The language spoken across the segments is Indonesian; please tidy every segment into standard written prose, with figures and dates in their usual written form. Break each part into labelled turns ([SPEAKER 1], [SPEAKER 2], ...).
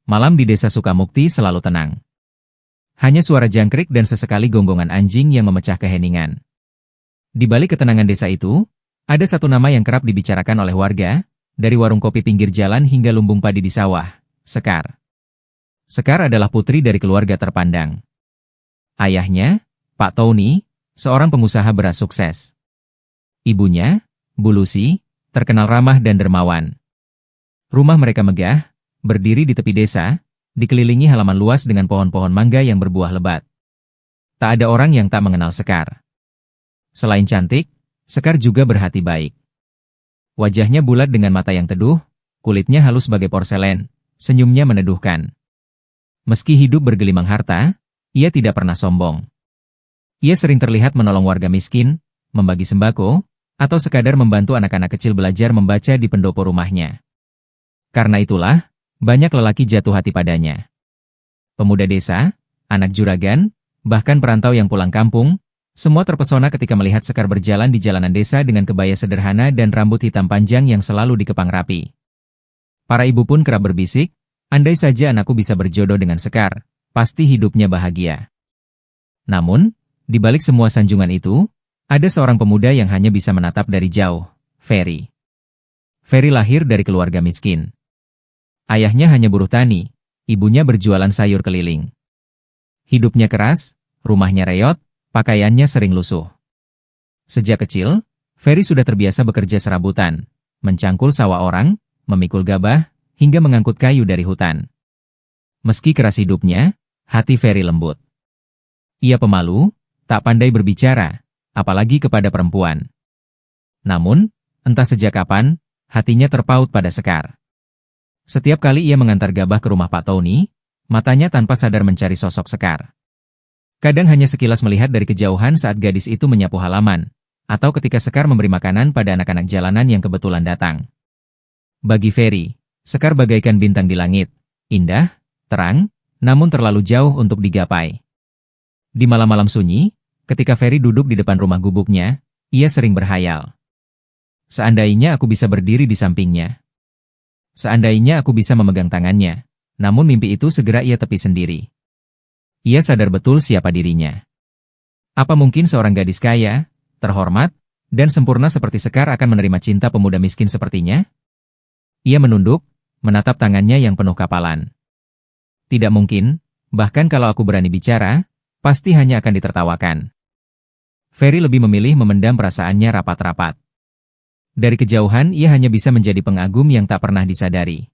[SPEAKER 1] Malam di desa Sukamukti selalu tenang. Hanya suara jangkrik dan sesekali gonggongan anjing yang memecah keheningan. Di balik ketenangan desa itu, ada satu nama yang kerap dibicarakan oleh warga, dari warung kopi pinggir jalan hingga lumbung padi di sawah, Sekar. Sekar adalah putri dari keluarga terpandang. Ayahnya, Pak Tony, seorang pengusaha beras sukses. Ibunya, Bu Lucy, terkenal ramah dan dermawan. Rumah mereka megah, berdiri di tepi desa, dikelilingi halaman luas dengan pohon-pohon mangga yang berbuah lebat. Tak ada orang yang tak mengenal Sekar. Selain cantik, Sekar juga berhati baik. Wajahnya bulat dengan mata yang teduh, kulitnya halus bagai porselen, senyumnya meneduhkan. Meski hidup bergelimang harta, ia tidak pernah sombong. Ia sering terlihat menolong warga miskin, membagi sembako, atau sekadar membantu anak-anak kecil belajar membaca di pendopo rumahnya. Karena itulah, banyak lelaki jatuh hati padanya. Pemuda desa, anak juragan, bahkan perantau yang pulang kampung, semua terpesona ketika melihat Sekar berjalan di jalanan desa dengan kebaya sederhana dan rambut hitam panjang yang selalu dikepang rapi. Para ibu pun kerap berbisik, andai saja anakku bisa berjodoh dengan Sekar, pasti hidupnya bahagia. Namun, di balik semua sanjungan itu, ada seorang pemuda yang hanya bisa menatap dari jauh, Ferry. Ferry lahir dari keluarga miskin. Ayahnya hanya buruh tani, ibunya berjualan sayur keliling. Hidupnya keras, rumahnya reot, pakaiannya sering lusuh. Sejak kecil, Ferry sudah terbiasa bekerja serabutan, mencangkul sawah orang, memikul gabah, hingga mengangkut kayu dari hutan. Meski keras hidupnya, hati Ferry lembut. Ia pemalu, tak pandai berbicara, apalagi kepada perempuan. Namun, entah sejak kapan, hatinya terpaut pada Sekar. Setiap kali ia mengantar gabah ke rumah Pak Tony, matanya tanpa sadar mencari sosok Sekar. Kadang hanya sekilas melihat dari kejauhan saat gadis itu menyapu halaman, atau ketika Sekar memberi makanan pada anak-anak jalanan yang kebetulan datang. Bagi Ferry, Sekar bagaikan bintang di langit, indah, terang, namun terlalu jauh untuk digapai. Di malam-malam sunyi, ketika Ferry duduk di depan rumah gubuknya, ia sering berhayal. Seandainya aku bisa berdiri di sampingnya. Seandainya aku bisa memegang tangannya, namun mimpi itu segera ia tepi sendiri. Ia sadar betul siapa dirinya. Apa mungkin seorang gadis kaya, terhormat, dan sempurna seperti Sekar akan menerima cinta pemuda miskin sepertinya? Ia menunduk, menatap tangannya yang penuh kapalan. Tidak mungkin, bahkan kalau aku berani bicara, pasti hanya akan ditertawakan. Ferry lebih memilih memendam perasaannya rapat-rapat. Dari kejauhan ia hanya bisa menjadi pengagum yang tak pernah disadari.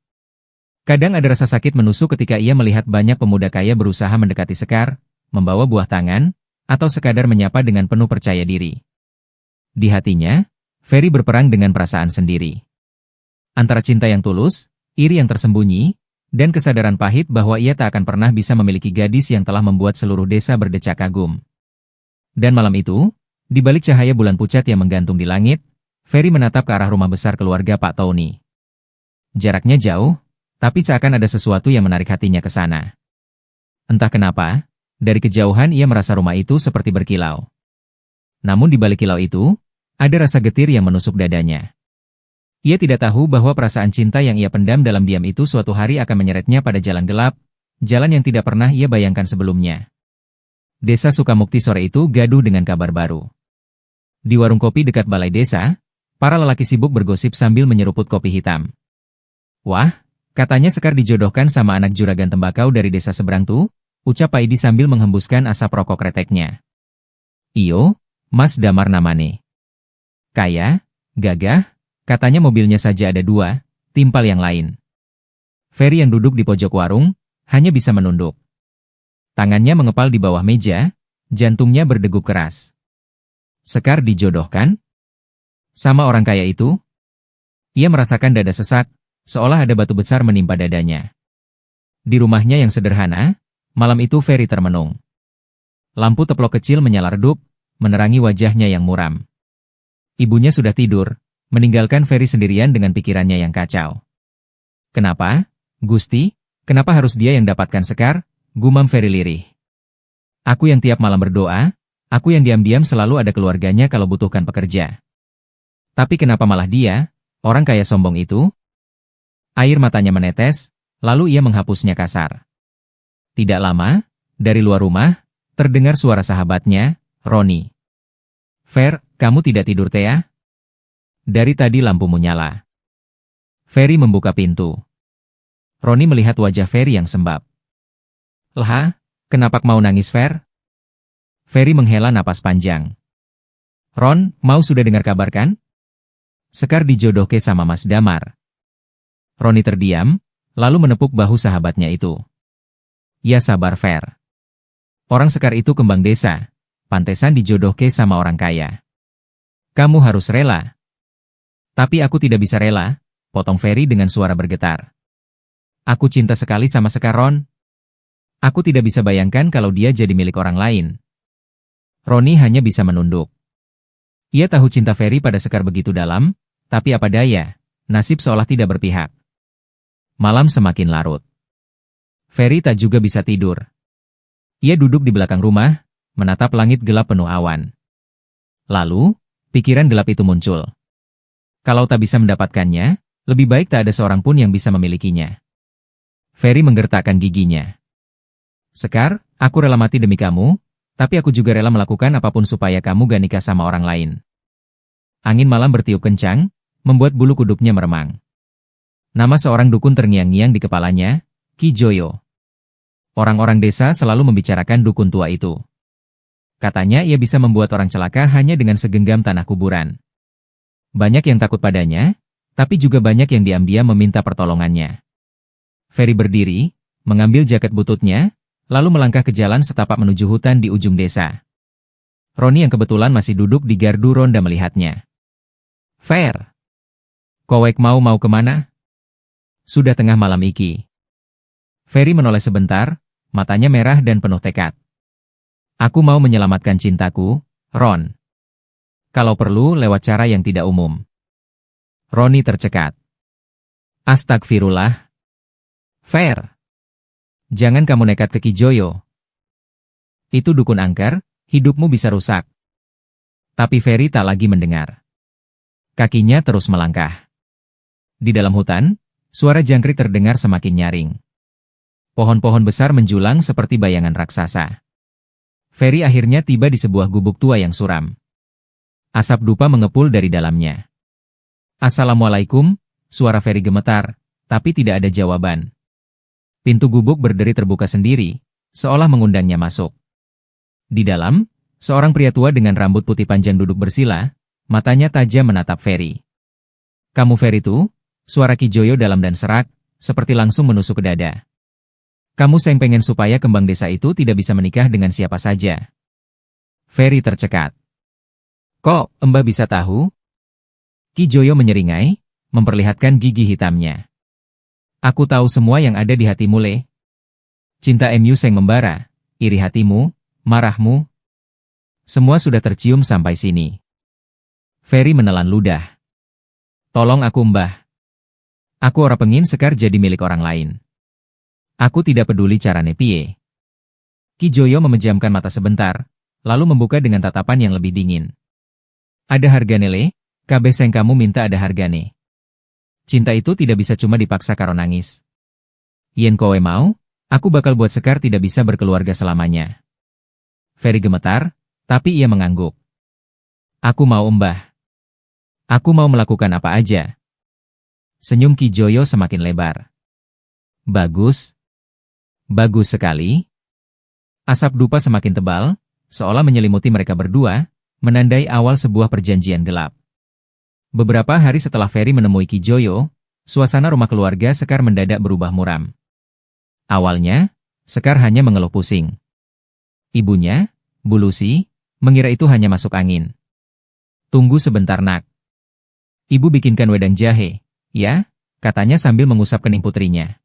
[SPEAKER 1] Kadang ada rasa sakit menusuk ketika ia melihat banyak pemuda kaya berusaha mendekati Sekar, membawa buah tangan, atau sekadar menyapa dengan penuh percaya diri. Di hatinya, Ferry berperang dengan perasaan sendiri. Antara cinta yang tulus, iri yang tersembunyi, dan kesadaran pahit bahwa ia tak akan pernah bisa memiliki gadis yang telah membuat seluruh desa berdecak kagum. Dan malam itu, di balik cahaya bulan pucat yang menggantung di langit, Ferry menatap ke arah rumah besar keluarga Pak Tony. Jaraknya jauh, tapi seakan ada sesuatu yang menarik hatinya ke sana. Entah kenapa, dari kejauhan ia merasa rumah itu seperti berkilau. Namun di balik kilau itu, ada rasa getir yang menusuk dadanya. Ia tidak tahu bahwa perasaan cinta yang ia pendam dalam diam itu suatu hari akan menyeretnya pada jalan gelap, jalan yang tidak pernah ia bayangkan sebelumnya. Desa Sukamukti sore itu gaduh dengan kabar baru. Di warung kopi dekat balai desa, para lelaki sibuk bergosip sambil menyeruput kopi hitam. Wah, katanya Sekar dijodohkan sama anak juragan tembakau dari desa seberang tuh, ucap Paidi sambil menghembuskan asap rokok kreteknya. Iyo, Mas Damar namane. Kaya, gagah, katanya mobilnya saja ada 2, timpal yang lain. Ferry yang duduk di pojok warung, hanya bisa menunduk. Tangannya mengepal di bawah meja, jantungnya berdegup keras. Sekar dijodohkan? Sama orang kaya itu? Ia merasakan dada sesak, seolah ada batu besar menimpa dadanya. Di rumahnya yang sederhana, malam itu Ferry termenung. Lampu teplok kecil menyala redup, menerangi wajahnya yang muram. Ibunya sudah tidur, meninggalkan Ferry sendirian dengan pikirannya yang kacau. Kenapa, Gusti? Kenapa harus dia yang dapatkan Sekar? Gumam Ferry lirih. Aku yang tiap malam berdoa, aku yang diam-diam selalu ada keluarganya kalau butuhkan pekerja. Tapi kenapa malah dia, orang kaya sombong itu? Air matanya menetes, Lalu ia menghapusnya kasar. Tidak lama, dari luar rumah, terdengar suara sahabatnya, Roni. "Fer, kamu tidak tidur Thea? Dari tadi lampumu nyala." Ferry membuka pintu. Roni melihat wajah Ferry yang sembab. "Lah, kenapa mau nangis Fer?" Ferry menghela napas panjang. "Ron, mau sudah dengar kabar kan? Sekar dijodohke sama Mas Damar." Roni terdiam, lalu menepuk bahu sahabatnya itu. "Ya sabar Fer. Orang Sekar itu kembang desa, pantesan dijodohke sama orang kaya. Kamu harus rela." "Tapi aku tidak bisa rela," potong Ferry dengan suara bergetar. "Aku cinta sekali sama Sekar Ron. Aku tidak bisa bayangkan kalau dia jadi milik orang lain." Roni hanya bisa menunduk. Ia tahu cinta Ferry pada Sekar begitu dalam, tapi apa daya, nasib seolah tidak berpihak. Malam semakin larut. Ferry tak juga bisa tidur. Ia duduk di belakang rumah, menatap langit gelap penuh awan. Lalu, pikiran gelap itu muncul. Kalau tak bisa mendapatkannya, lebih baik tak ada seorang pun yang bisa memilikinya. Ferry menggertakkan giginya. "Sekar, aku rela mati demi kamu, tapi aku juga rela melakukan apapun supaya kamu gak nikah sama orang lain." Angin malam bertiup kencang, membuat bulu kuduknya meremang. Nama seorang dukun terngiang-ngiang di kepalanya, Ki Joyo. Orang-orang desa selalu membicarakan dukun tua itu. Katanya ia bisa membuat orang celaka hanya dengan segenggam tanah kuburan. Banyak yang takut padanya, tapi juga banyak yang diam-diam meminta pertolongannya. Ferry berdiri, mengambil jaket bututnya, lalu melangkah ke jalan setapak menuju hutan di ujung desa. Roni yang kebetulan masih duduk di gardu ronda melihatnya. "Fer, kowek mau kemana? Sudah tengah malam iki." Ferry menoleh sebentar, matanya merah dan penuh tekad. "Aku mau menyelamatkan cintaku, Ron. Kalau perlu lewat cara yang tidak umum." Roni tercekat. "Astagfirullah. Fer, jangan kamu nekat ke Ki Joyo. Itu dukun angker, hidupmu bisa rusak." Tapi Ferry tak lagi mendengar. Kakinya terus melangkah. Di dalam hutan, suara jangkrik terdengar semakin nyaring. Pohon-pohon besar menjulang seperti bayangan raksasa. Ferry akhirnya tiba di sebuah gubuk tua yang suram. Asap dupa mengepul dari dalamnya. "Assalamualaikum," suara Ferry gemetar, tapi tidak ada jawaban. Pintu gubuk berderi terbuka sendiri, seolah mengundangnya masuk. Di dalam, seorang pria tua dengan rambut putih panjang duduk bersila, matanya tajam menatap Ferry. "Kamu Ferry tuh?" Suara Ki Joyo dalam dan serak, seperti langsung menusuk ke dada. "Kamu seng pengen supaya kembang desa itu tidak bisa menikah dengan siapa saja." Ferry tercekat. "Kok, Mbak bisa tahu?" Ki Joyo menyeringai, memperlihatkan gigi hitamnya. "Aku tahu semua yang ada di hatimu, Le. Cinta MU seng membara, iri hatimu, marahmu. Semua sudah tercium sampai sini." Ferry menelan ludah. "Tolong aku Mbah. Aku ora pengin Sekar jadi milik orang lain. Aku tidak peduli carane piye." Ki Joyo memejamkan mata sebentar, lalu membuka dengan tatapan yang lebih dingin. "Ada hargane Le, kabeh seng kamu minta ada hargane. Cinta itu tidak bisa cuma dipaksa karo nangis. Yen kowe mau, aku bakal buat Sekar tidak bisa berkeluarga selamanya." Ferry gemetar, tapi ia mengangguk. "Aku mau Mbah. Aku mau melakukan apa aja." Senyum Ki Joyo semakin lebar. "Bagus. Bagus sekali." Asap dupa semakin tebal, seolah menyelimuti mereka berdua, menandai awal sebuah perjanjian gelap. Beberapa hari setelah Ferry menemui Ki Joyo, suasana rumah keluarga Sekar mendadak berubah muram. Awalnya, Sekar hanya mengeluh pusing. Ibunya, Bu Lucy, mengira itu hanya masuk angin. "Tunggu sebentar nak. Ibu bikinkan wedang jahe, ya," katanya sambil mengusap kening putrinya.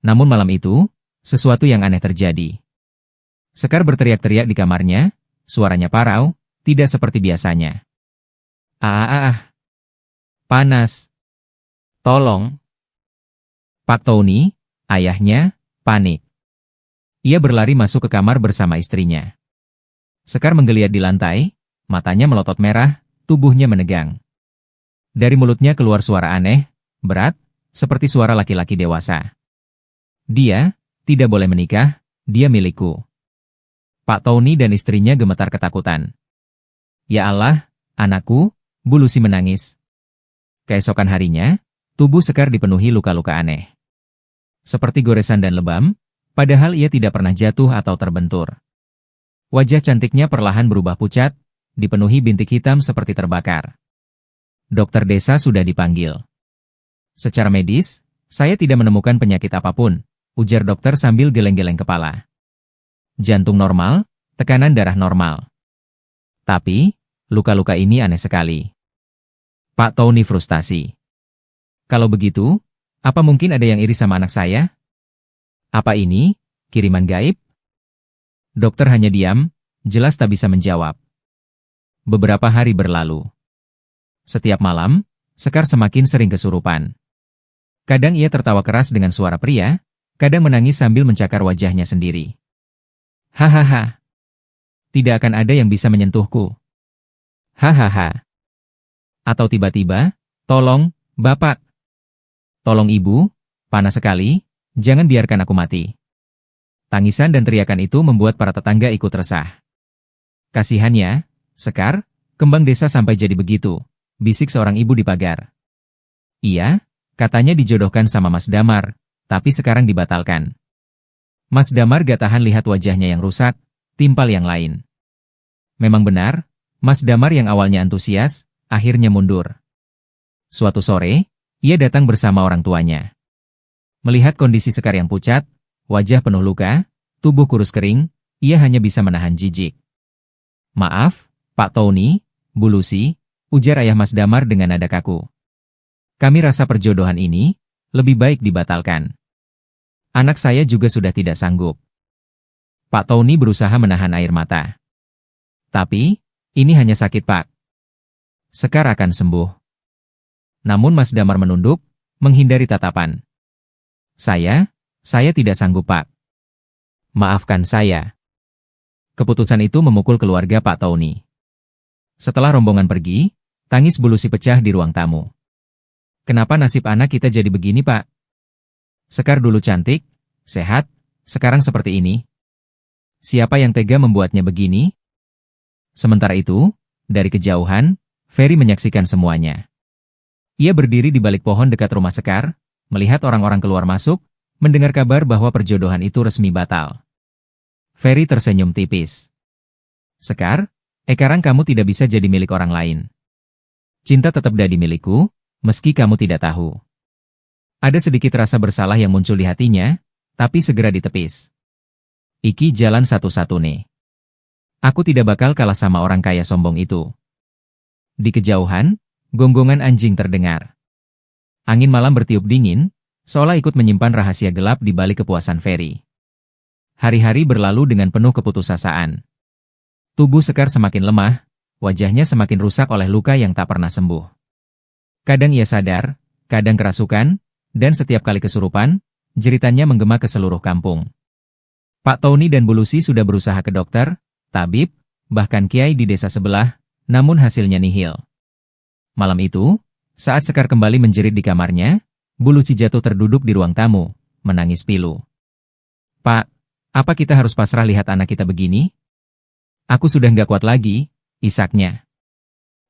[SPEAKER 1] Namun malam itu, sesuatu yang aneh terjadi. Sekar berteriak-teriak di kamarnya, suaranya parau, tidak seperti biasanya. Panas. Tolong." Pak Tony, ayahnya, panik. Ia berlari masuk ke kamar bersama istrinya. Sekar menggeliat di lantai, matanya melotot merah, tubuhnya menegang. Dari mulutnya keluar suara aneh, berat, seperti suara laki-laki dewasa. Dia tidak boleh menikah, dia milikku. Pak Tony dan istrinya gemetar ketakutan. Ya Allah, anakku, Bu Lucy menangis. Keesokan harinya, tubuh Sekar dipenuhi luka-luka aneh. Seperti goresan dan lebam, padahal ia tidak pernah jatuh atau terbentur. Wajah cantiknya perlahan berubah pucat, dipenuhi bintik hitam seperti terbakar. Dokter desa sudah dipanggil. Secara medis, saya tidak menemukan penyakit apapun, ujar dokter sambil geleng-geleng kepala. Jantung normal, tekanan darah normal. Tapi, luka-luka ini aneh sekali. Pak Tony frustasi. Kalau begitu, apa mungkin ada yang iri sama anak saya? Apa ini kiriman gaib? Dokter hanya diam, jelas tak bisa menjawab. Beberapa hari berlalu. Setiap malam, Sekar semakin sering kesurupan. Kadang ia tertawa keras dengan suara pria, kadang menangis sambil mencakar wajahnya sendiri. Hahaha. Tidak akan ada yang bisa menyentuhku. Hahaha. Atau tiba-tiba, tolong, Bapak. Tolong Ibu, panas sekali, jangan biarkan aku mati. Tangisan dan teriakan itu membuat para tetangga ikut resah. Kasihannya, Sekar, kembang desa sampai jadi begitu, bisik seorang ibu di pagar. Iya, katanya dijodohkan sama Mas Damar, tapi sekarang dibatalkan. Mas Damar gak tahan lihat wajahnya yang rusak, timpal yang lain. Memang benar, Mas Damar yang awalnya antusias, akhirnya mundur. Suatu sore, ia datang bersama orang tuanya. Melihat kondisi Sekar yang pucat, wajah penuh luka, tubuh kurus kering, ia hanya bisa menahan jijik. Maaf, Pak Tony, Bu Lucy, ujar ayah Mas Damar dengan nada kaku. Kami rasa perjodohan ini lebih baik dibatalkan. Anak saya juga sudah tidak sanggup. Pak Tony berusaha menahan air mata. Tapi, ini hanya sakit, Pak. Sekar akan sembuh. Namun Mas Damar menunduk, menghindari tatapan. Saya tidak sanggup, Pak. Maafkan saya. Keputusan itu memukul keluarga Pak Tony. Setelah rombongan pergi, tangis Bu Lucy pecah di ruang tamu. Kenapa nasib anak kita jadi begini, Pak? Sekar dulu cantik, sehat, sekarang seperti ini. Siapa yang tega membuatnya begini? Sementara itu, dari kejauhan, Ferry menyaksikan semuanya. Ia berdiri di balik pohon dekat rumah Sekar, melihat orang-orang keluar masuk, mendengar kabar bahwa perjodohan itu resmi batal. Ferry tersenyum tipis. Sekar, sekarang kamu tidak bisa jadi milik orang lain. Cinta tetap jadi milikku, meski kamu tidak tahu. Ada sedikit rasa bersalah yang muncul di hatinya, tapi segera ditepis. Iki jalan satu-satunya. Aku tidak bakal kalah sama orang kaya sombong itu. Di kejauhan, gonggongan anjing terdengar. Angin malam bertiup dingin, seolah ikut menyimpan rahasia gelap di balik kepuasan Ferry. Hari-hari berlalu dengan penuh keputusasaan. Tubuh Sekar semakin lemah, wajahnya semakin rusak oleh luka yang tak pernah sembuh. Kadang ia sadar, kadang kerasukan, dan setiap kali kesurupan, jeritannya menggema ke seluruh kampung. Pak Tony dan Bu Lucy sudah berusaha ke dokter, tabib, bahkan kiai di desa sebelah, namun hasilnya nihil. Malam itu, saat Sekar kembali menjerit di kamarnya, Bu Lucy jatuh terduduk di ruang tamu, menangis pilu. Pak, apa kita harus pasrah lihat anak kita begini? Aku sudah nggak kuat lagi, isaknya.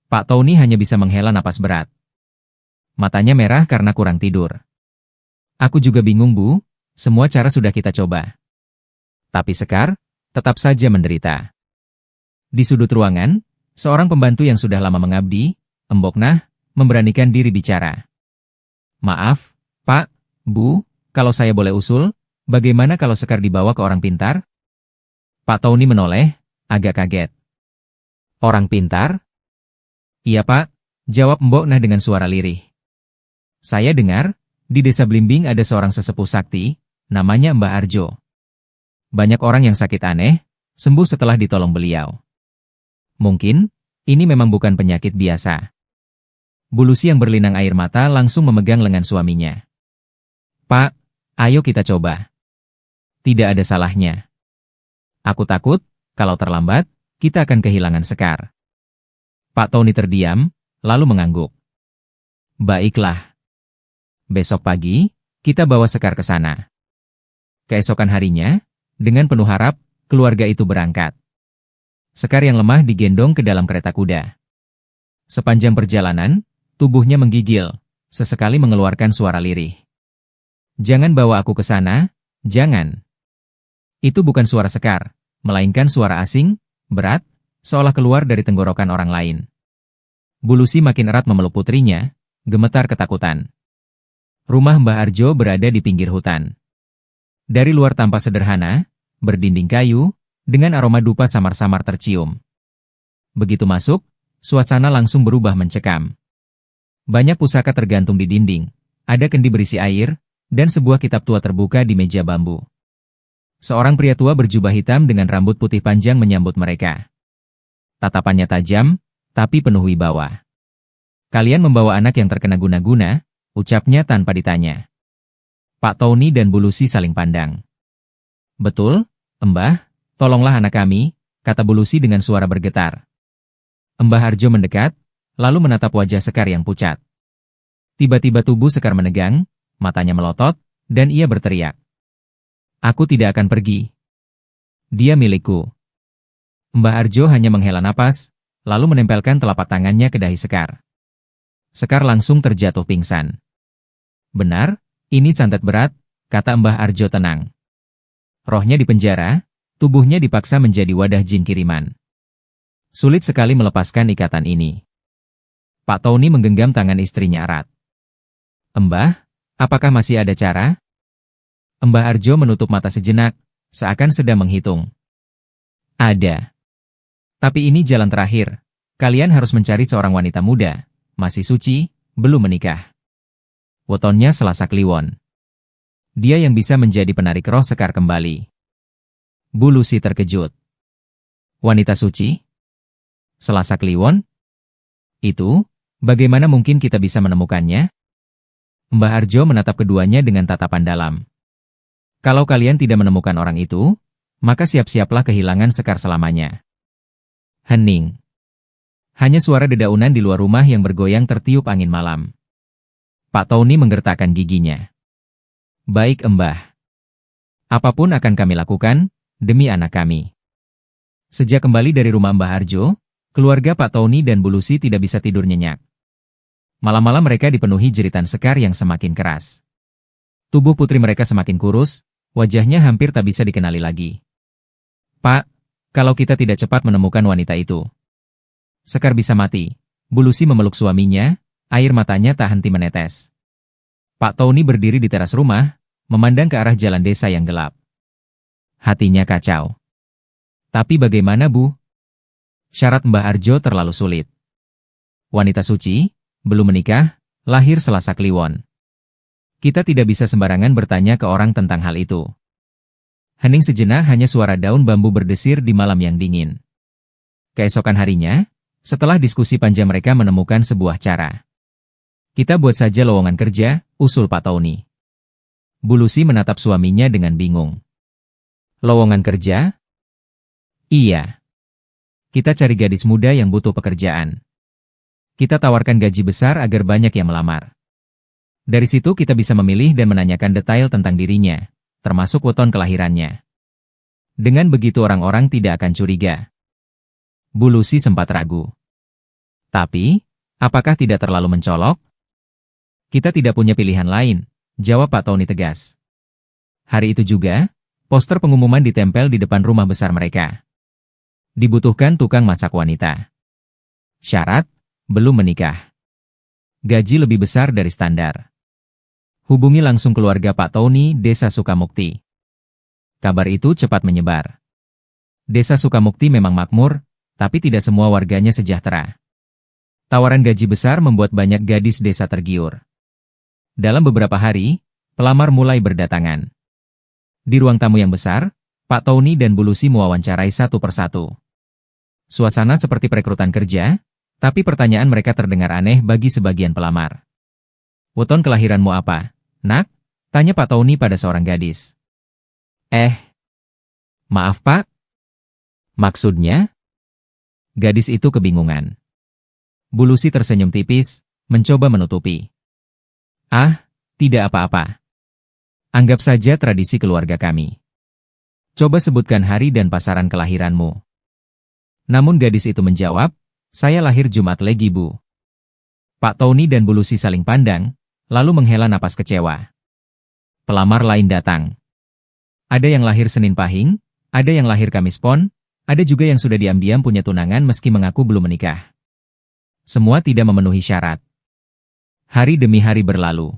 [SPEAKER 1] Pak Tony hanya bisa menghela napas berat. Matanya merah karena kurang tidur. Aku juga bingung, Bu, semua cara sudah kita coba. Tapi Sekar tetap saja menderita. Di sudut ruangan, seorang pembantu yang sudah lama mengabdi, Embok Nah, memberanikan diri bicara. Maaf, Pak, Bu, kalau saya boleh usul, bagaimana kalau Sekar dibawa ke orang pintar? Pak Tony menoleh, agak kaget. Orang pintar? Iya, Pak, jawab Embok Nah dengan suara lirih. Saya dengar, di desa Blimbing ada seorang sesepuh sakti, namanya Mbah Arjo. Banyak orang yang sakit aneh, sembuh setelah ditolong beliau. Mungkin, ini memang bukan penyakit biasa. Bu Lucy yang berlinang air mata langsung memegang lengan suaminya. Pak, ayo kita coba. Tidak ada salahnya. Aku takut, kalau terlambat, kita akan kehilangan Sekar. Pak Tony terdiam, lalu mengangguk. Baiklah. Besok pagi, kita bawa Sekar ke sana. Keesokan harinya, dengan penuh harap, keluarga itu berangkat. Sekar yang lemah digendong ke dalam kereta kuda. Sepanjang perjalanan, tubuhnya menggigil, sesekali mengeluarkan suara lirih. "Jangan bawa aku ke sana, jangan." Itu bukan suara Sekar, melainkan suara asing, berat, seolah keluar dari tenggorokan orang lain. Bulusi makin erat memeluk putrinya, gemetar ketakutan. Rumah Mbah Arjo berada di pinggir hutan. Dari luar tampak sederhana, berdinding kayu, dengan aroma dupa samar-samar tercium. Begitu masuk, suasana langsung berubah mencekam. Banyak pusaka tergantung di dinding, ada kendi berisi air, dan sebuah kitab tua terbuka di meja bambu. Seorang pria tua berjubah hitam dengan rambut putih panjang menyambut mereka. Tatapannya tajam, tapi penuh wibawa. "Kalian membawa anak yang terkena guna-guna," ucapnya tanpa ditanya. Pak Tony dan Bulusi saling pandang. "Betul, Mbah, tolonglah anak kami," kata Bulusi dengan suara bergetar. Mbah Arjo mendekat, lalu menatap wajah Sekar yang pucat. Tiba-tiba tubuh Sekar menegang, matanya melotot, dan ia berteriak. "Aku tidak akan pergi. Dia milikku." Mbah Arjo hanya menghela napas, lalu menempelkan telapak tangannya ke dahi Sekar. Sekar langsung terjatuh pingsan. "Benar, ini santet berat," kata Mbah Arjo tenang. Rohnya di penjara, tubuhnya dipaksa menjadi wadah jin kiriman. Sulit sekali melepaskan ikatan ini. Pak Tony menggenggam tangan istrinya erat. "Mbah, apakah masih ada cara?" Mbah Arjo menutup mata sejenak, seakan sedang menghitung. "Ada. Tapi ini jalan terakhir. Kalian harus mencari seorang wanita muda, masih suci, belum menikah. Wetonnya Selasa Kliwon. Dia yang bisa menjadi penarik roh Sekar kembali." Bulusi terkejut. "Wanita suci? Selasa Kliwon? Itu, bagaimana mungkin kita bisa menemukannya?" Mbah Arjo menatap keduanya dengan tatapan dalam. "Kalau kalian tidak menemukan orang itu, maka siap-siaplah kehilangan Sekar selamanya." Hening. Hanya suara dedaunan di luar rumah yang bergoyang tertiup angin malam. Pak Tony menggertakkan giginya. "Baik, Mbah. Apapun akan kami lakukan, demi anak kami." Sejak kembali dari rumah Mbah Arjo, keluarga Pak Tony dan Bulusi tidak bisa tidur nyenyak. Malam-malam mereka dipenuhi jeritan Sekar yang semakin keras. Tubuh putri mereka semakin kurus, wajahnya hampir tak bisa dikenali lagi. "Pak, kalau kita tidak cepat menemukan wanita itu, Sekar bisa mati." Bulusi memeluk suaminya, air matanya tak henti menetes. Pak Tony berdiri di teras rumah, memandang ke arah jalan desa yang gelap. Hatinya kacau. "Tapi bagaimana, Bu? Syarat Mbah Arjo terlalu sulit. Wanita suci, belum menikah, lahir Selasa Kliwon. Kita tidak bisa sembarangan bertanya ke orang tentang hal itu." Hening sejenak, hanya suara daun bambu berdesir di malam yang dingin. Keesokan harinya, setelah diskusi panjang mereka menemukan sebuah cara. "Kita buat saja lowongan kerja," usul Pak Tony. Bulusi menatap suaminya dengan bingung. "Lowongan kerja?" "Iya. Kita cari gadis muda yang butuh pekerjaan. Kita tawarkan gaji besar agar banyak yang melamar. Dari situ kita bisa memilih dan menanyakan detail tentang dirinya, termasuk weton kelahirannya. Dengan begitu orang-orang tidak akan curiga." Bulusi sempat ragu. "Tapi, apakah tidak terlalu mencolok?" "Kita tidak punya pilihan lain," jawab Pak Tony tegas. Hari itu juga, poster pengumuman ditempel di depan rumah besar mereka. Dibutuhkan tukang masak wanita. Syarat, belum menikah. Gaji lebih besar dari standar. Hubungi langsung keluarga Pak Tony, Desa Sukamukti. Kabar itu cepat menyebar. Desa Sukamukti memang makmur, tapi tidak semua warganya sejahtera. Tawaran gaji besar membuat banyak gadis desa tergiur. Dalam beberapa hari, pelamar mulai berdatangan. Di ruang tamu yang besar, Pak Tony dan Bulusi mewawancarai satu persatu. Suasana seperti perekrutan kerja, tapi pertanyaan mereka terdengar aneh bagi sebagian pelamar. "Weton kelahiranmu apa, Nak?" tanya Pak Tony pada seorang gadis. Maaf Pak. Maksudnya?" Gadis itu kebingungan. Bulusi tersenyum tipis, mencoba menutupi. "Ah, tidak apa-apa. Anggap saja tradisi keluarga kami. Coba sebutkan hari dan pasaran kelahiranmu. Namun gadis itu menjawab, saya lahir Jumat Legi, Bu. Pak Tony dan Bu Lucy saling pandang, lalu menghela napas kecewa. Pelamar lain datang. Ada yang lahir Senin Pahing, ada yang lahir Kamis Pon, ada juga yang sudah diam-diam punya tunangan meski mengaku belum menikah. Semua tidak memenuhi syarat. Hari demi hari berlalu.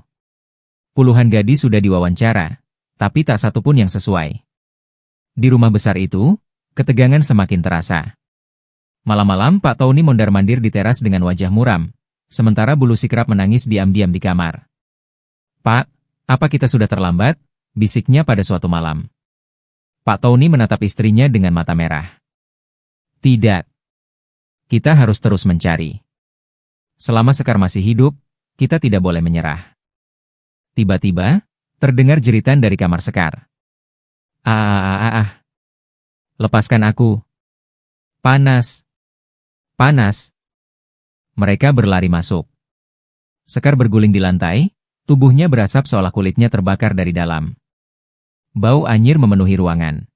[SPEAKER 1] Puluhan gadis sudah diwawancara, tapi tak satu pun yang sesuai. Di rumah besar itu, ketegangan semakin terasa. Malam-malam Pak Tony mondar-mandir di teras dengan wajah muram, sementara Bu Lucy kerap menangis diam-diam di kamar. Pak, apa kita sudah terlambat? Bisiknya pada suatu malam. Pak Tony menatap istrinya dengan mata merah. Tidak. Kita harus terus mencari. Selama Sekar masih hidup, kita tidak boleh menyerah. Tiba-tiba, terdengar jeritan dari kamar Sekar. Lepaskan aku. Panas. Panas. Mereka berlari masuk. Sekar berguling di lantai, tubuhnya berasap seolah kulitnya terbakar dari dalam. Bau anyir memenuhi ruangan.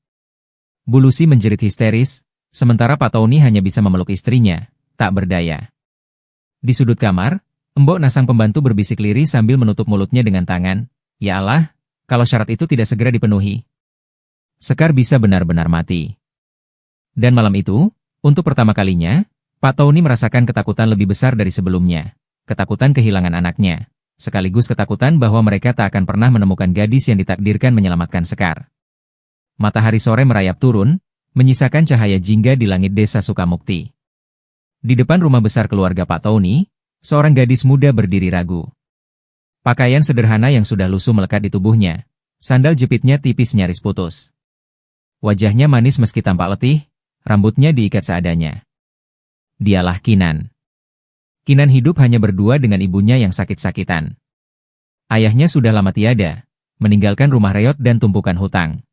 [SPEAKER 1] Bu Lucy menjerit histeris, sementara Pak Tony hanya bisa memeluk istrinya, tak berdaya. Di sudut kamar, Embok Nasang pembantu berbisik lirih sambil menutup mulutnya dengan tangan. Ya Allah, kalau syarat itu tidak segera dipenuhi, Sekar bisa benar-benar mati. Dan malam itu, untuk pertama kalinya, Pak Tony merasakan ketakutan lebih besar dari sebelumnya. Ketakutan kehilangan anaknya. Sekaligus ketakutan bahwa mereka tak akan pernah menemukan gadis yang ditakdirkan menyelamatkan Sekar. Matahari sore merayap turun, menyisakan cahaya jingga di langit desa Sukamukti. Di depan rumah besar keluarga Pak Tony, seorang gadis muda berdiri ragu. Pakaian sederhana yang sudah lusuh melekat di tubuhnya, sandal jepitnya tipis nyaris putus. Wajahnya manis meski tampak letih, rambutnya diikat seadanya. Dialah Kinan. Kinan hidup hanya berdua dengan ibunya yang sakit-sakitan. Ayahnya sudah lama tiada, meninggalkan rumah reot dan tumpukan hutang.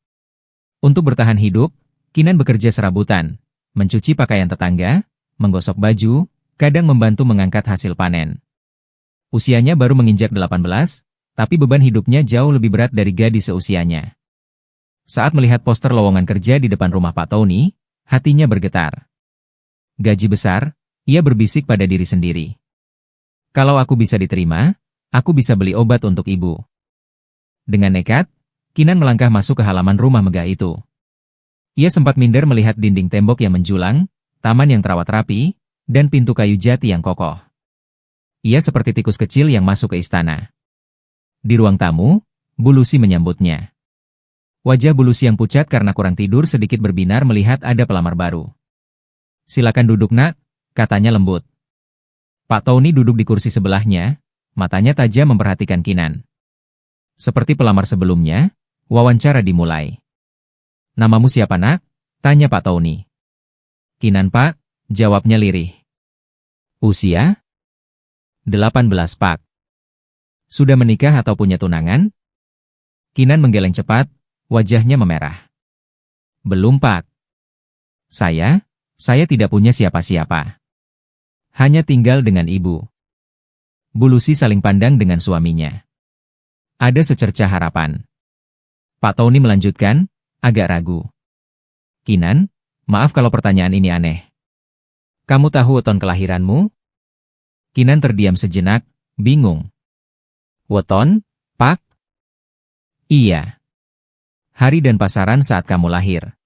[SPEAKER 1] Untuk bertahan hidup, Kinan bekerja serabutan, mencuci pakaian tetangga, menggosok baju, kadang membantu mengangkat hasil panen. Usianya baru menginjak 18, tapi beban hidupnya jauh lebih berat dari gadis seusianya. Saat melihat poster lowongan kerja di depan rumah Pak Tony, hatinya bergetar. Gaji besar, ia berbisik pada diri sendiri. Kalau aku bisa diterima, aku bisa beli obat untuk ibu. Dengan nekat, Kinan melangkah masuk ke halaman rumah megah itu. Ia sempat minder melihat dinding tembok yang menjulang, taman yang terawat rapi, dan pintu kayu jati yang kokoh. Ia seperti tikus kecil yang masuk ke istana. Di ruang tamu, Bu Lucy menyambutnya. Wajah Bu Lucy yang pucat karena kurang tidur sedikit berbinar melihat ada pelamar baru. Silakan duduk, Nak, katanya lembut. Pak Tony duduk di kursi sebelahnya, matanya tajam memperhatikan Kinan. Seperti pelamar sebelumnya, wawancara dimulai. Namamu siapa, Nak? Tanya Pak Tony. Kinan, Pak, jawabnya lirih. Usia? 18, Pak. Sudah menikah atau punya tunangan? Kinan menggeleng cepat, wajahnya memerah. Belum, Pak. Saya tidak punya siapa-siapa. Hanya tinggal dengan ibu. Bu Lucy saling pandang dengan suaminya. Ada secercah harapan. Pak Tony melanjutkan, agak ragu. Kinan, maaf kalau pertanyaan ini aneh. Kamu tahu weton kelahiranmu? Kinan terdiam sejenak, bingung. Weton, Pak? Iya. Hari dan pasaran saat kamu lahir.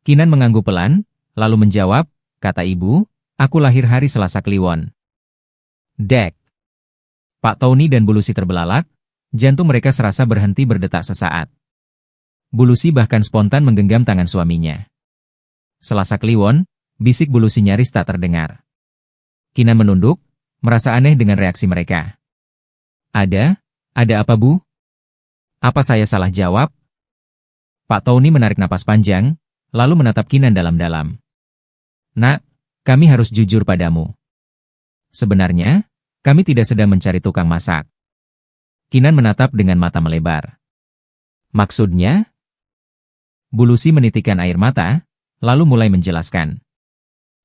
[SPEAKER 1] Kinan mengangguk pelan, lalu menjawab, kata ibu, aku lahir hari Selasa Kliwon. Dek. Pak Tony dan Bu Lucy terbelalak, jantung mereka serasa berhenti berdetak sesaat. Bu Lucy bahkan spontan menggenggam tangan suaminya. Selasa Kliwon, bisik Bu Lucy nyaris tak terdengar. Kinan menunduk, merasa aneh dengan reaksi mereka. Ada apa, Bu? Apa saya salah jawab? Pak Tony menarik napas panjang, lalu menatap Kinan dalam-dalam. Nak, kami harus jujur padamu. Sebenarnya, kami tidak sedang mencari tukang masak. Kinan menatap dengan mata melebar. Maksudnya? Bu Lucy menitikkan air mata, lalu mulai menjelaskan.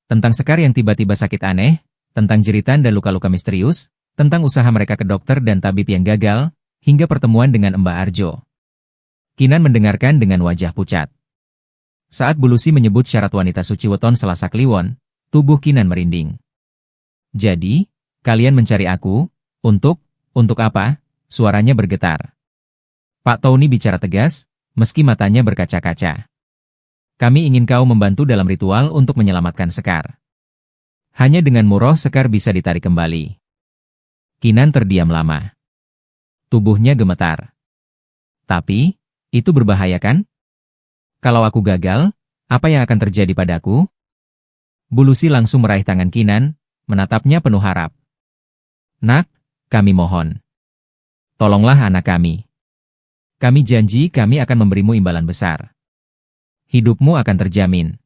[SPEAKER 1] Tentang Sekar yang tiba-tiba sakit aneh, tentang jeritan dan luka-luka misterius, tentang usaha mereka ke dokter dan tabib yang gagal, hingga pertemuan dengan Mbah Arjo. Kinan mendengarkan dengan wajah pucat. Saat Bulusi menyebut syarat wanita suci weton Selasa Kliwon, tubuh Kinan merinding. Jadi, kalian mencari aku, untuk apa? Suaranya bergetar. Pak Tony bicara tegas, meski matanya berkaca-kaca. Kami ingin kau membantu dalam ritual untuk menyelamatkan Sekar. Hanya denganmu roh Sekar bisa ditarik kembali. Kinan terdiam lama. Tubuhnya gemetar. Tapi, itu berbahaya kan? Kalau aku gagal, apa yang akan terjadi padaku? Bulusi langsung meraih tangan Kinan, menatapnya penuh harap. Nak, kami mohon. Tolonglah anak kami. Kami janji kami akan memberimu imbalan besar. Hidupmu akan terjamin.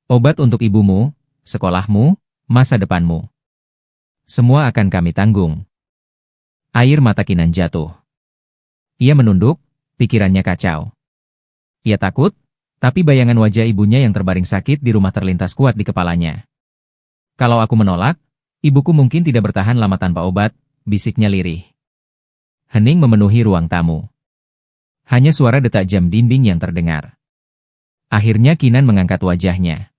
[SPEAKER 1] Obat untuk ibumu, sekolahmu, masa depanmu. Semua akan kami tanggung. Air mata Kinan jatuh. Ia menunduk, pikirannya kacau. Ia takut, tapi bayangan wajah ibunya yang terbaring sakit di rumah terlintas kuat di kepalanya. Kalau aku menolak, ibuku mungkin tidak bertahan lama tanpa obat, bisiknya lirih. Hening memenuhi ruang tamu. Hanya suara detak jam dinding yang terdengar. Akhirnya Kinan mengangkat wajahnya.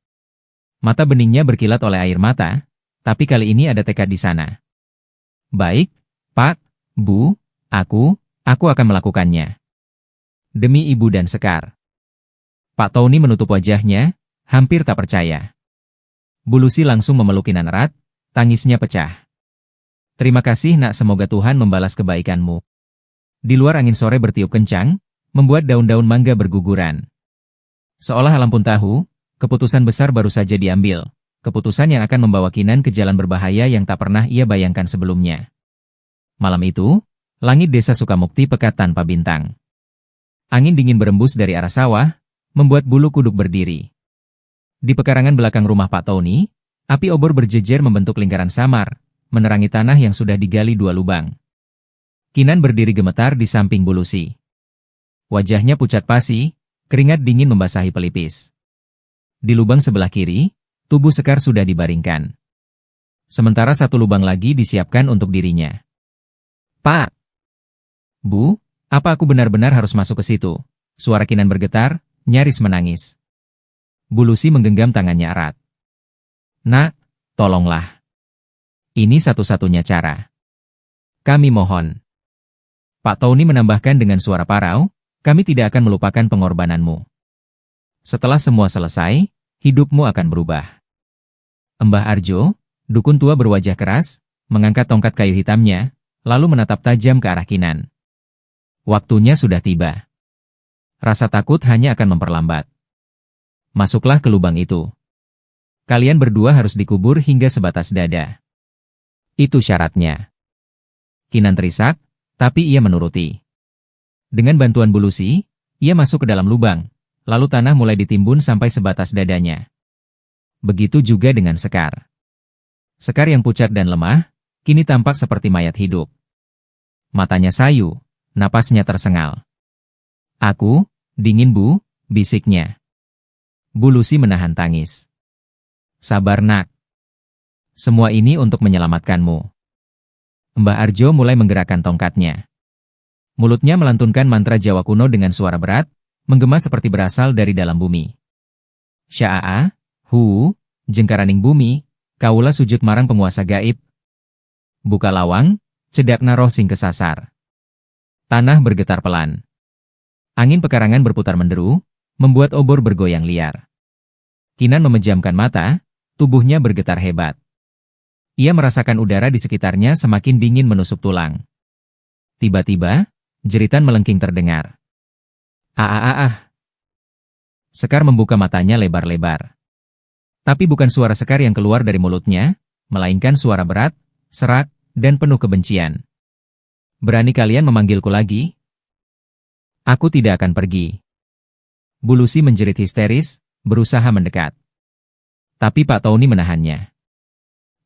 [SPEAKER 1] Mata beningnya berkilat oleh air mata, tapi kali ini ada tekad di sana. Baik, Pak, Bu, aku akan melakukannya. Demi ibu dan Sekar. Pak Tony menutup wajahnya, hampir tak percaya. Bulusi langsung memeluk Kinan erat, tangisnya pecah. Terima kasih nak, semoga Tuhan membalas kebaikanmu. Di luar angin sore bertiup kencang, membuat daun-daun mangga berguguran. Seolah alam pun tahu, keputusan besar baru saja diambil, keputusan yang akan membawa Kinan ke jalan berbahaya yang tak pernah ia bayangkan sebelumnya. Malam itu, langit desa Sukamukti pekat tanpa bintang. Angin dingin berembus dari arah sawah, membuat bulu kuduk berdiri. Di pekarangan belakang rumah Pak Tony, api obor berjejer membentuk lingkaran samar, menerangi tanah yang sudah digali 2 lubang. Kinan berdiri gemetar di samping Bulusi. Wajahnya pucat pasi, keringat dingin membasahi pelipis. Di lubang sebelah kiri, tubuh Sekar sudah dibaringkan. Sementara 1 lubang lagi disiapkan untuk dirinya. Pak! Bu, apa aku benar-benar harus masuk ke situ? Suara Kinan bergetar, nyaris menangis. Bulusi menggenggam tangannya erat. Nak, tolonglah. Ini satu-satunya cara. Kami mohon. Pak Tony menambahkan dengan suara parau, kami tidak akan melupakan pengorbananmu. Setelah semua selesai, hidupmu akan berubah. Mbah Arjo, dukun tua berwajah keras, mengangkat tongkat kayu hitamnya, lalu menatap tajam ke arah Kinan. Waktunya sudah tiba. Rasa takut hanya akan memperlambat. Masuklah ke lubang itu. Kalian berdua harus dikubur hingga sebatas dada. Itu syaratnya. Kinan terisak, tapi ia menuruti. Dengan bantuan Bulusi, ia masuk ke dalam lubang, lalu tanah mulai ditimbun sampai sebatas dadanya. Begitu juga dengan Sekar. Sekar yang pucat dan lemah, kini tampak seperti mayat hidup. Matanya sayu, napasnya tersengal. Aku, dingin Bu, bisiknya. Bulusi menahan tangis. Sabar nak. Semua ini untuk menyelamatkanmu. Mbah Arjo mulai menggerakkan tongkatnya. Mulutnya melantunkan mantra Jawa kuno dengan suara berat, menggema seperti berasal dari dalam bumi. Sya'a, hu, jengkaraning bumi, kaulah sujud marang penguasa gaib. Buka lawang, cedakna roh sing kesasar. Tanah bergetar pelan. Angin pekarangan berputar menderu, membuat obor bergoyang liar. Kinan memejamkan mata, tubuhnya bergetar hebat. Ia merasakan udara di sekitarnya semakin dingin menusuk tulang. Tiba-tiba, jeritan melengking terdengar. Sekar membuka matanya lebar-lebar. Tapi bukan suara Sekar yang keluar dari mulutnya, melainkan suara berat, serak, dan penuh kebencian. Berani kalian memanggilku lagi? Aku tidak akan pergi. Bulusi menjerit histeris, berusaha mendekat. Tapi Pak Tony menahannya.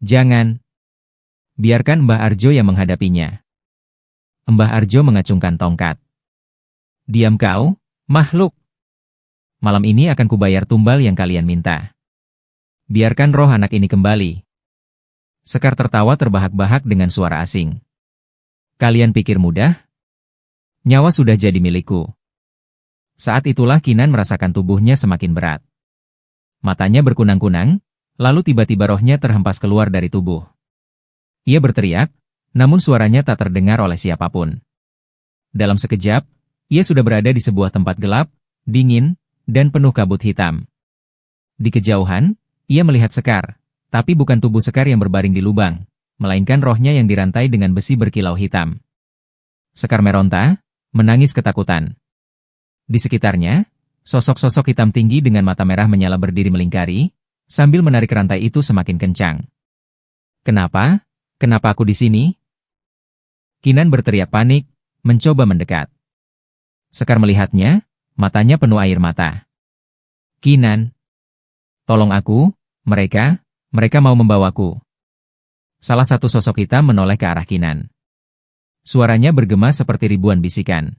[SPEAKER 1] Jangan. Biarkan Mbah Arjo yang menghadapinya. Mbah Arjo mengacungkan tongkat. Diam kau, makhluk. Malam ini akan kubayar tumbal yang kalian minta. Biarkan roh anak ini kembali. Sekar tertawa terbahak-bahak dengan suara asing. Kalian pikir mudah? Nyawa sudah jadi milikku. Saat itulah Kinan merasakan tubuhnya semakin berat. Matanya berkunang-kunang, lalu tiba-tiba rohnya terhempas keluar dari tubuh. Ia berteriak, namun suaranya tak terdengar oleh siapapun. Dalam sekejap, ia sudah berada di sebuah tempat gelap, dingin, dan penuh kabut hitam. Di kejauhan, ia melihat Sekar, tapi bukan tubuh Sekar yang berbaring di lubang, melainkan rohnya yang dirantai dengan besi berkilau hitam. Sekar meronta, menangis ketakutan. Di sekitarnya, sosok-sosok hitam tinggi dengan mata merah menyala berdiri melingkari, sambil menarik rantai itu semakin kencang. Kenapa? Kenapa aku di sini? Kinan berteriak panik, mencoba mendekat. Sekar melihatnya, matanya penuh air mata. Kinan, tolong aku, mereka mau membawaku. Salah satu sosok hitam menoleh ke arah Kinan. Suaranya bergema seperti ribuan bisikan.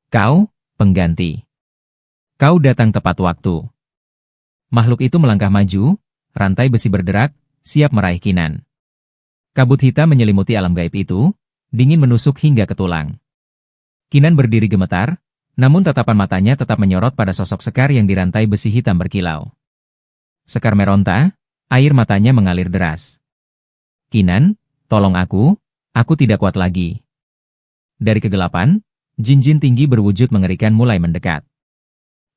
[SPEAKER 1] Kau, pengganti. Kau datang tepat waktu. Makhluk itu melangkah maju, rantai besi berderak, siap meraih Kinan. Kabut hitam menyelimuti alam gaib itu, dingin menusuk hingga ke tulang. Kinan berdiri gemetar, namun tatapan matanya tetap menyorot pada sosok Sekar yang dirantai besi hitam berkilau. Sekar meronta, air matanya mengalir deras. Kinan, tolong aku tidak kuat lagi. Dari kegelapan, jin-jin tinggi berwujud mengerikan mulai mendekat.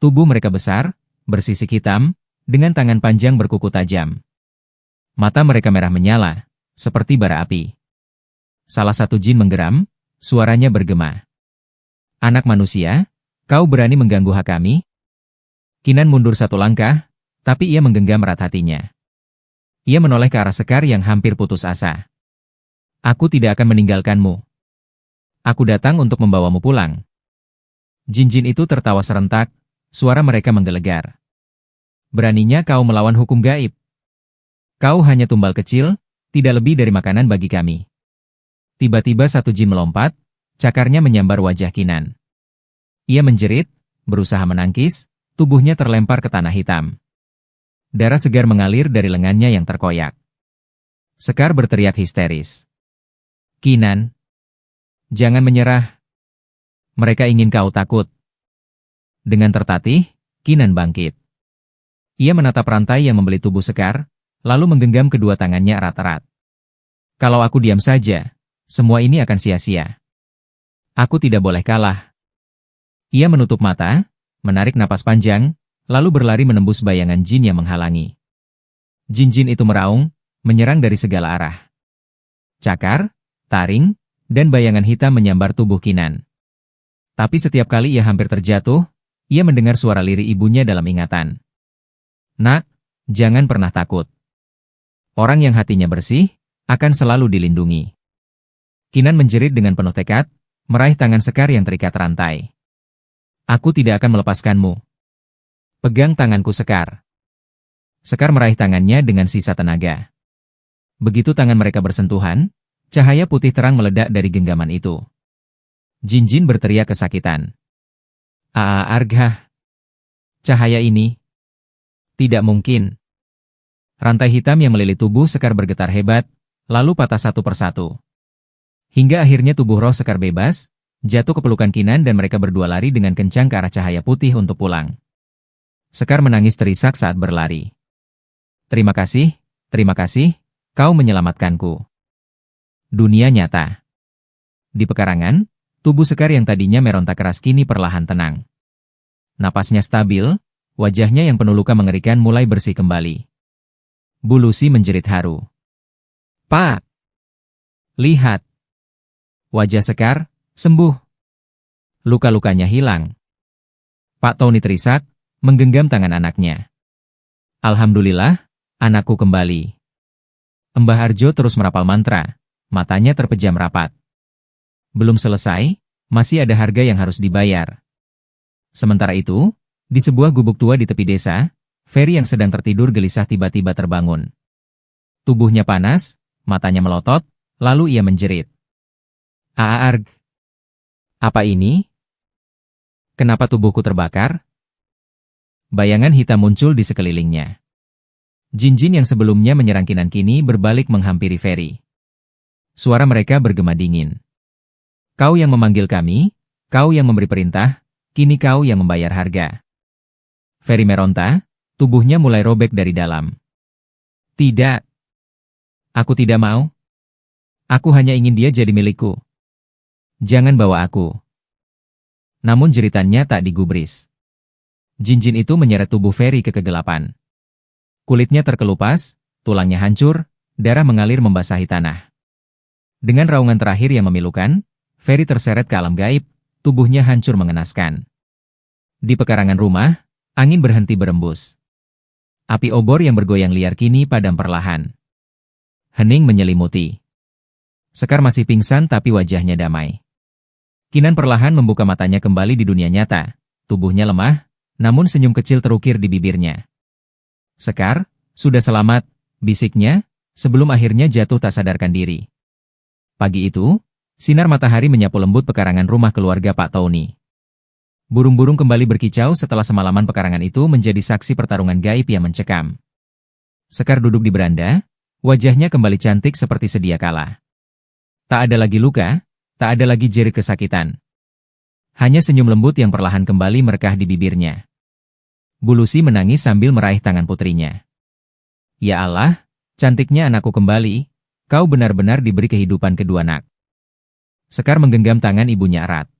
[SPEAKER 1] Tubuh mereka besar, bersisik hitam, dengan tangan panjang berkuku tajam. Mata mereka merah menyala, seperti bara api. Salah satu jin menggeram, suaranya bergema. Anak manusia, kau berani mengganggu hak kami? Kinan mundur satu langkah, tapi ia menggenggam erat hatinya. Ia menoleh ke arah Sekar yang hampir putus asa. Aku tidak akan meninggalkanmu. Aku datang untuk membawamu pulang. Jin-jin itu tertawa serentak, suara mereka menggelegar. Beraninya kau melawan hukum gaib. Kau hanya tumbal kecil, tidak lebih dari makanan bagi kami. Tiba-tiba satu jin melompat, cakarnya menyambar wajah Kinan. Ia menjerit, berusaha menangkis, tubuhnya terlempar ke tanah hitam. Darah segar mengalir dari lengannya yang terkoyak. Sekar berteriak histeris. Kinan, jangan menyerah. Mereka ingin kau takut. Dengan tertatih, Kinan bangkit. Ia menatap rantai yang membeli tubuh Sekar, lalu menggenggam kedua tangannya erat-erat. Kalau aku diam saja, semua ini akan sia-sia. Aku tidak boleh kalah. Ia menutup mata, menarik napas panjang, lalu berlari menembus bayangan jin yang menghalangi. Jin-jin itu meraung, menyerang dari segala arah. Cakar, taring, dan bayangan hitam menyambar tubuh Kinan. Tapi setiap kali ia hampir terjatuh, ia mendengar suara lirih ibunya dalam ingatan. Nak, jangan pernah takut. Orang yang hatinya bersih, akan selalu dilindungi. Kinan menjerit dengan penuh tekad, meraih tangan Sekar yang terikat rantai. Aku tidak akan melepaskanmu. Pegang tanganku Sekar. Sekar meraih tangannya dengan sisa tenaga. Begitu tangan mereka bersentuhan, cahaya putih terang meledak dari genggaman itu. Jin-jin berteriak kesakitan. Arghah. Cahaya ini. Tidak mungkin. Rantai hitam yang melilit tubuh Sekar bergetar hebat, lalu patah satu persatu. Hingga akhirnya tubuh roh Sekar bebas, jatuh ke pelukan Kinan dan mereka berdua lari dengan kencang ke arah cahaya putih untuk pulang. Sekar menangis terisak saat berlari. Terima kasih, kau menyelamatkanku. Dunia nyata. Di pekarangan, tubuh Sekar yang tadinya meronta keras kini perlahan tenang. Napasnya stabil, wajahnya yang penuh luka mengerikan mulai bersih kembali. Bu Lucy menjerit haru. Pak! Lihat! Wajah Sekar, sembuh. Luka-lukanya hilang. Pak Tony terisak, menggenggam tangan anaknya. Alhamdulillah, anakku kembali. Mbah Arjo terus merapal mantra, matanya terpejam rapat. Belum selesai, masih ada harga yang harus dibayar. Sementara itu, di sebuah gubuk tua di tepi desa, Ferry yang sedang tertidur gelisah tiba-tiba terbangun. Tubuhnya panas, matanya melotot, lalu ia menjerit. Arg. Apa ini? Kenapa tubuhku terbakar? Bayangan hitam muncul di sekelilingnya. Jin-jin yang sebelumnya menyerang Kinan kini berbalik menghampiri Ferry. Suara mereka bergema dingin. Kau yang memanggil kami, Kau yang memberi perintah, kini kau yang membayar harga. Ferry meronta, tubuhnya mulai robek dari dalam. Tidak. Aku tidak mau. Aku hanya ingin dia jadi milikku. Jangan bawa aku. Namun jeritannya tak digubris. Jin-jin itu menyeret tubuh Ferry ke kegelapan. Kulitnya terkelupas, tulangnya hancur, darah mengalir membasahi tanah. Dengan raungan terakhir yang memilukan, Ferry terseret ke alam gaib, tubuhnya hancur mengenaskan. Di pekarangan rumah, angin berhenti berembus. Api obor yang bergoyang liar kini padam perlahan. Hening menyelimuti. Sekar masih pingsan tapi wajahnya damai. Kinan perlahan membuka matanya kembali di dunia nyata. Tubuhnya lemah, namun senyum kecil terukir di bibirnya. Sekar, sudah selamat, bisiknya, sebelum akhirnya jatuh tak sadarkan diri. Pagi itu, sinar matahari menyapu lembut pekarangan rumah keluarga Pak Tony. Burung-burung kembali berkicau setelah semalaman pekarangan itu menjadi saksi pertarungan gaib yang mencekam. Sekar duduk di beranda, wajahnya kembali cantik seperti sedia kala. Tak ada lagi luka, tak ada lagi jerit kesakitan. Hanya senyum lembut yang perlahan kembali merekah di bibirnya. Bulusi menangis sambil meraih tangan putrinya. Ya Allah, cantiknya anakku kembali, kau benar-benar diberi kehidupan kedua nak. Sekar menggenggam tangan ibunya erat.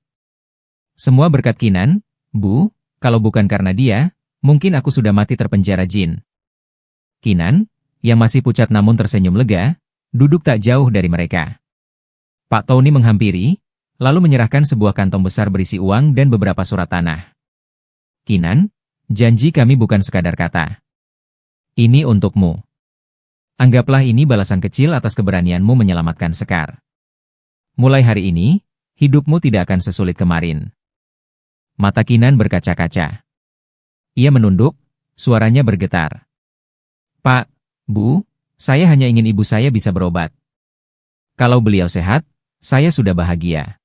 [SPEAKER 1] Semua berkat Kinan, Bu, kalau bukan karena dia, mungkin aku sudah mati terpenjara jin. Kinan, yang masih pucat namun tersenyum lega, duduk tak jauh dari mereka. Pak Tony menghampiri, lalu menyerahkan sebuah kantong besar berisi uang dan beberapa surat tanah. Kinan, janji kami bukan sekadar kata. Ini untukmu. Anggaplah ini balasan kecil atas keberanianmu menyelamatkan Sekar. Mulai hari ini, hidupmu tidak akan sesulit kemarin. Mata Kinan berkaca-kaca. Ia menunduk, suaranya bergetar. Pak, Bu, saya hanya ingin ibu saya bisa berobat. Kalau beliau sehat, saya sudah bahagia.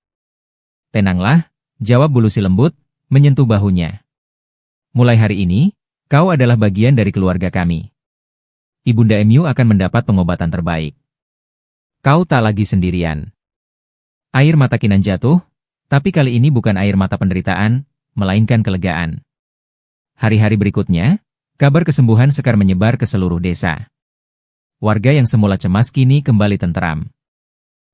[SPEAKER 1] Tenanglah, jawab bulusi lembut, menyentuh bahunya. Mulai hari ini, kau adalah bagian dari keluarga kami. Ibunda Emu akan mendapat pengobatan terbaik. Kau tak lagi sendirian. Air mata Kinan jatuh, tapi kali ini bukan air mata penderitaan, melainkan kelegaan. Hari-hari berikutnya, kabar kesembuhan Sekar menyebar ke seluruh desa. Warga yang semula cemas kini kembali tenteram.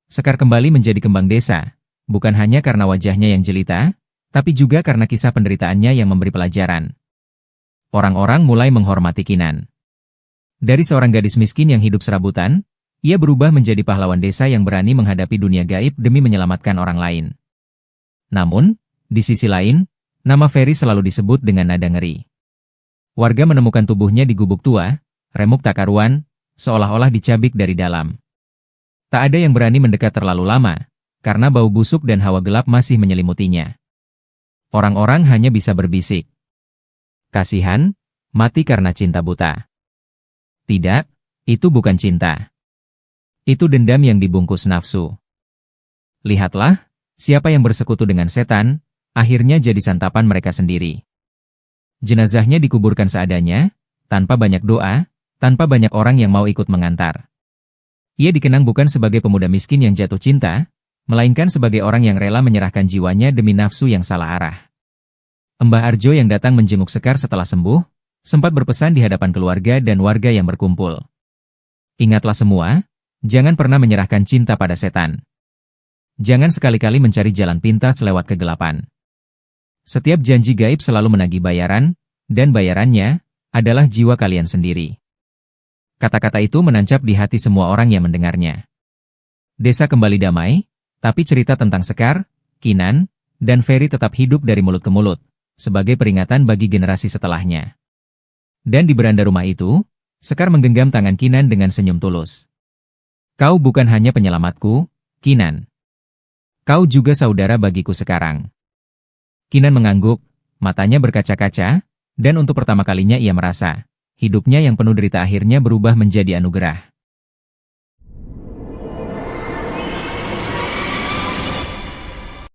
[SPEAKER 1] Sekar kembali menjadi kembang desa, bukan hanya karena wajahnya yang jelita, tapi juga karena kisah penderitaannya yang memberi pelajaran. Orang-orang mulai menghormati Kinan. Dari seorang gadis miskin yang hidup serabutan, ia berubah menjadi pahlawan desa yang berani menghadapi dunia gaib demi menyelamatkan orang lain. Namun, di sisi lain, nama Ferry selalu disebut dengan nada ngeri. Warga menemukan tubuhnya di gubuk tua, remuk tak karuan, seolah-olah dicabik dari dalam. Tak ada yang berani mendekat terlalu lama, karena bau busuk dan hawa gelap masih menyelimutinya. Orang-orang hanya bisa berbisik. Kasihan, mati karena cinta buta. Tidak, itu bukan cinta. Itu dendam yang dibungkus nafsu. Lihatlah, siapa yang bersekutu dengan setan, akhirnya jadi santapan mereka sendiri. Jenazahnya dikuburkan seadanya, tanpa banyak doa, tanpa banyak orang yang mau ikut mengantar. Ia dikenang bukan sebagai pemuda miskin yang jatuh cinta, melainkan sebagai orang yang rela menyerahkan jiwanya demi nafsu yang salah arah. Mbah Arjo yang datang menjenguk Sekar setelah sembuh, sempat berpesan di hadapan keluarga dan warga yang berkumpul. Ingatlah semua, jangan pernah menyerahkan cinta pada setan. Jangan sekali-kali mencari jalan pintas lewat kegelapan. Setiap janji gaib selalu menagih bayaran, dan bayarannya adalah jiwa kalian sendiri. Kata-kata itu menancap di hati semua orang yang mendengarnya. Desa kembali damai, tapi cerita tentang Sekar, Kinan, dan Ferry tetap hidup dari mulut ke mulut, sebagai peringatan bagi generasi setelahnya. Dan di beranda rumah itu, Sekar menggenggam tangan Kinan dengan senyum tulus. Kau bukan hanya penyelamatku, Kinan. Kau juga saudara bagiku sekarang. Kinan mengangguk, matanya berkaca-kaca, dan untuk pertama kalinya ia merasa, hidupnya yang penuh derita akhirnya berubah menjadi anugerah.